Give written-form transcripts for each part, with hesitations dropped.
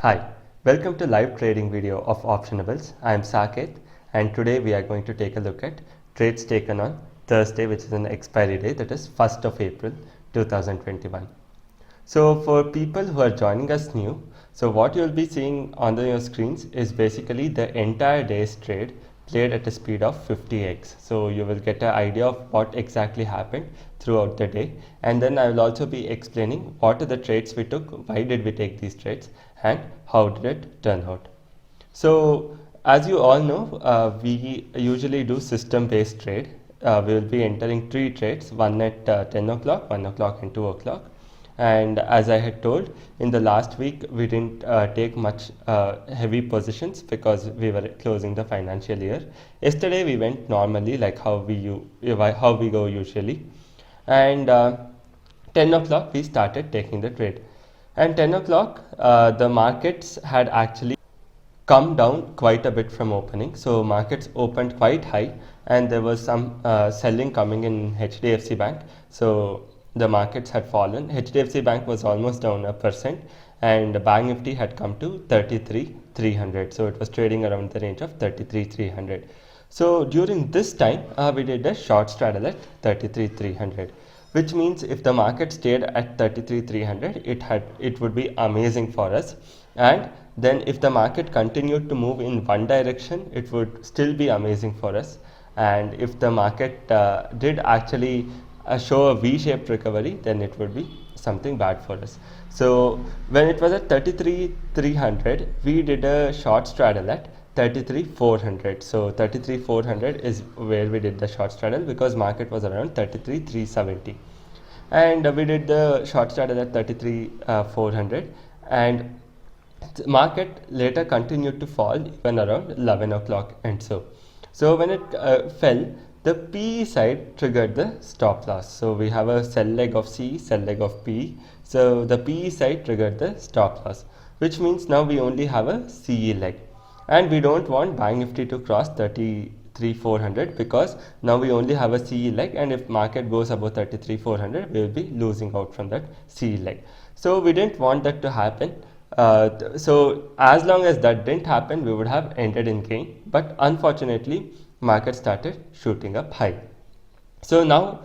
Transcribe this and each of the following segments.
Hi, welcome to live trading video of Optionables. I am Saket and today we are going to take a look at trades taken on Thursday, which is an expiry day, that is 1st of April 2021. So for people who are joining us new, so what you'll be seeing on your screens is basically the entire day's trade played at a speed of 50x. So you will get an idea of what exactly happened throughout the day, and then I will also be explaining what are the trades we took, why did we take these trades, and how did it turn out. So as you all know, we usually do system based trade. We will be entering three trades, one at 10 o'clock, 1 o'clock and 2 o'clock. And as I had told, in the last week we didn't take much heavy positions because we were closing the financial year. Yesterday we went normally, like how we go usually, and 10 o'clock we started taking the trade. And 10 o'clock the markets had actually come down quite a bit from opening. So markets opened quite high and there was some selling coming in HDFC Bank. So the markets had fallen. HDFC Bank was almost down 1% and BankNifty had come to 33,300. So it was trading around the range of 33,300. So during this time we did a short straddle at 33,300, which means if the market stayed at 33,300, it would be amazing for us. And then if the market continued to move in one direction, it would still be amazing for us. And if the market did actually show a V-shaped recovery, then it would be something bad for us. So when it was at 33,300, we did a short straddle at 33,400. So 33,400 is where we did the short straddle because market was around 33,370. And we did the short straddle at 33,400, and the market later continued to fall even around 11 o'clock and so when it fell, the PE side triggered the stop loss. So we have a sell leg of C, sell leg of PE. So the PE side triggered the stop loss, which means now we only have a CE leg, and we don't want Bank Nifty to cross 33,400 because now we only have a CE leg, and if market goes above 33,400, we will be losing out from that CE leg. So we didn't want that to happen. So as long as that didn't happen, we would have ended in gain, but unfortunately market started shooting up high. So now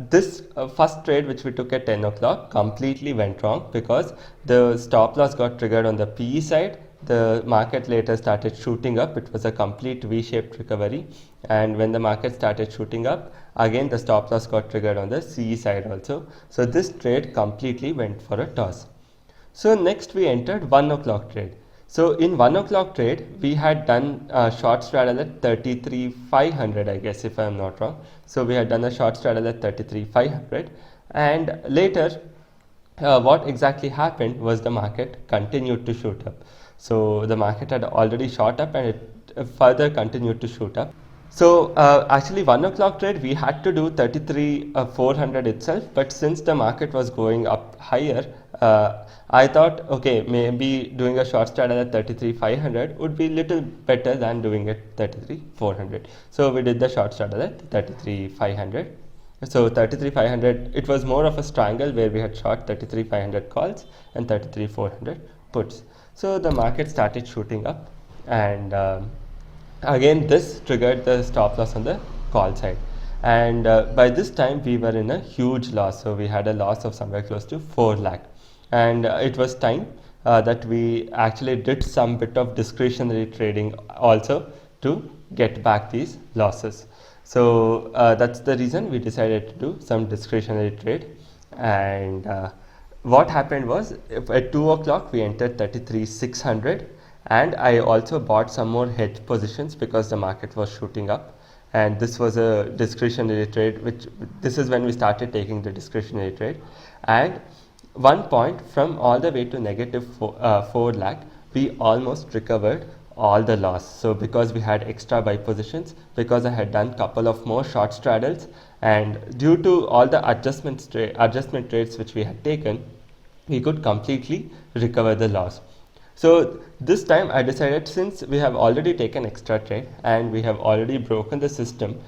this first trade which we took at 10 o'clock completely went wrong because the stop loss got triggered on the PE side. The market later started shooting up. It was a complete V-shaped recovery, and when the market started shooting up again, the stop loss got triggered on the CE side also. So this trade completely went for a toss. So next we entered 1 o'clock trade. So in 1 o'clock trade, we had done a short straddle at 33,500, I guess, if I am not wrong. So we had done a short straddle at 33,500, and later what exactly happened was the market continued to shoot up. So the market had already shot up and it further continued to shoot up. So actually 1 o'clock trade we had to do 33,400 itself, but since the market was going up higher, I thought, okay, maybe doing a short straddle at 33,500 would be little better than doing it 33,400. So we did the short straddle at 33,500. So 33,500, it was more of a strangle where we had short 33,500 calls and 33,400 puts. So the market started shooting up, and again this triggered the stop loss on the call side, and by this time we were in a huge loss. So we had a loss of somewhere close to 4 lakh, and it was time that we actually did some bit of discretionary trading also to get back these losses. So that's the reason we decided to do some discretionary trade. And what happened was, at 2 o'clock we entered 33,600, and I also bought some more hedge positions because the market was shooting up, and this was a discretionary trade, which this is when we started taking the discretionary trade. And 1 point from all the way to negative 4 lakh, we almost recovered all the loss. So because we had extra buy positions, because I had done couple of more short straddles, and due to all the adjustment trades which we had taken, we could completely recover the loss. So this time I decided, since we have already taken extra trade and we have already broken the system,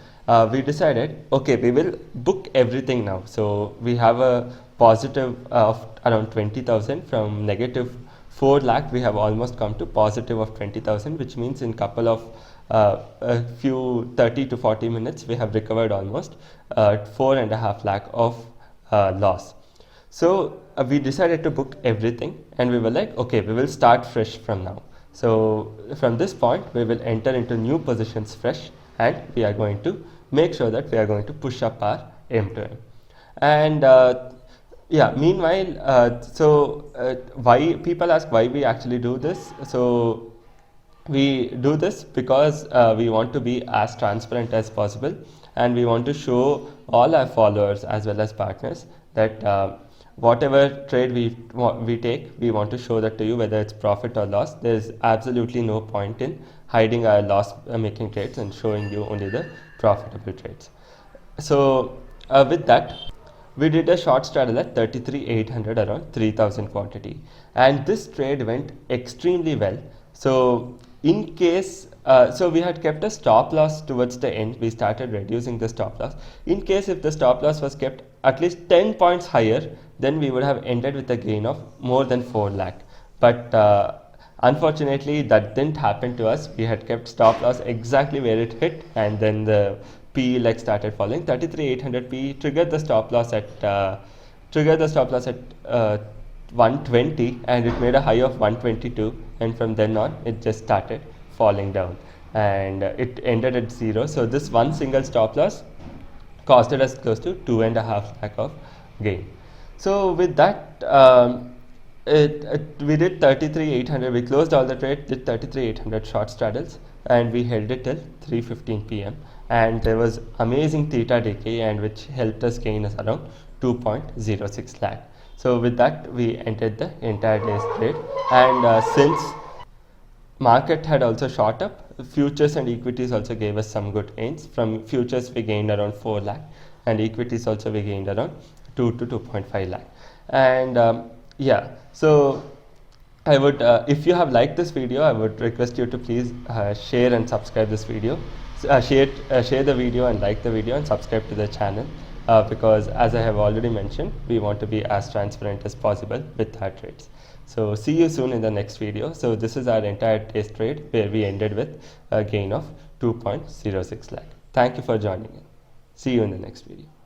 we decided, okay, we will book everything now. So we have a positive of around 20,000 from negative 4 lakh, we have almost come to positive of 20,000, which means in couple of a few 30 to 40 minutes, we have recovered almost 4.5 lakh of loss. So we decided to book everything, and we were like, okay, we will start fresh from now. So from this point, we will enter into new positions fresh, and we are going to make sure that we are going to push up our M to M. And yeah, meanwhile, why people ask why we actually do this. So we do this because we want to be as transparent as possible, and we want to show all our followers as well as partners that whatever trade we take, we want to show that to you, whether it's profit or loss. There's absolutely no point in hiding our loss making trades and showing you only the profitable trades. So with that, we did a short straddle at 33,800 around 3,000 quantity, and this trade went extremely well. So in case, so we had kept a stop loss towards the end, we started reducing the stop loss. In case if the stop loss was kept at least 10 points higher, then we would have ended with a gain of more than 4 lakh. But unfortunately, that didn't happen to us. We had kept stop loss exactly where it hit, and then the P leg started falling. 33,800 P triggered the stop loss at 120, and it made a high of 122, and from then on it just started falling down, and it ended at 0. So this one single stop loss costed us close to 2.5 lakh of gain. So with that, we did 33,800. We closed all the trade, did 33,800 short straddles, and we held it till 3:15 p.m. And there was amazing theta decay, and which helped us gain us around 2.06 lakh. So with that, we entered the entire day's trade, and since market had also shot up, futures and equities also gave us some good gains. From futures we gained around 4 lakh, and equities also we gained around 2 to 2.5 lakh. And yeah, so I would, if you have liked this video, I would request you to please share and subscribe this video. Share the video and like the video and subscribe to the channel, because as I have already mentioned, we want to be as transparent as possible with our trades. So see you soon in the next video. So this is our entire day's trade, where we ended with a gain of 2.06 lakh. Thank you for joining in. See you in the next video.